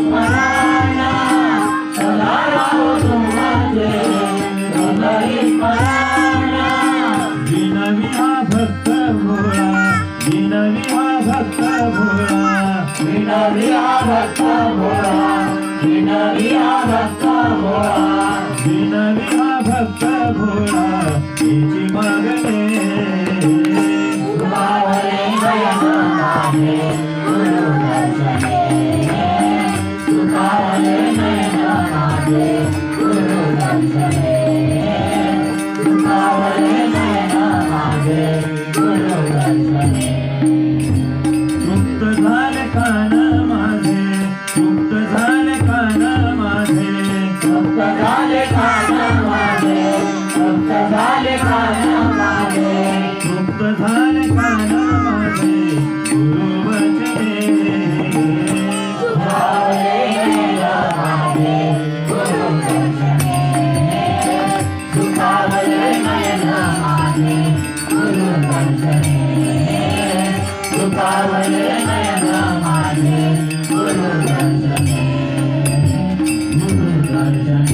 स्मरण सदा राहो तुमचे हृदय स्मरण विनवी हा भक्त भोळा विनवी हा भक्त भोळा विनवी हा भक्त भोळा विनवी हा भक्त भोळा विनवी हा भक्त भोळा तिची मागणे सुखावले नयन माझे गुरु दर्शने सुखावले नयन माझे गुरु दर्शने सुखावले नयन माझे गुरु दर्शने मुक्त झाले कान माझे मुक्त झाले कान माझे मुक्त झाले कान माझे मुक्त झाले कान माझे मुक्त झाले कान माझे गुरु वचने सुखावले नयन माझे गुरु दर्शने सुखावले नयन माझे गुरु दर्शने सुखावले नयन माझे गुरु दर्शने गुरु दर्शने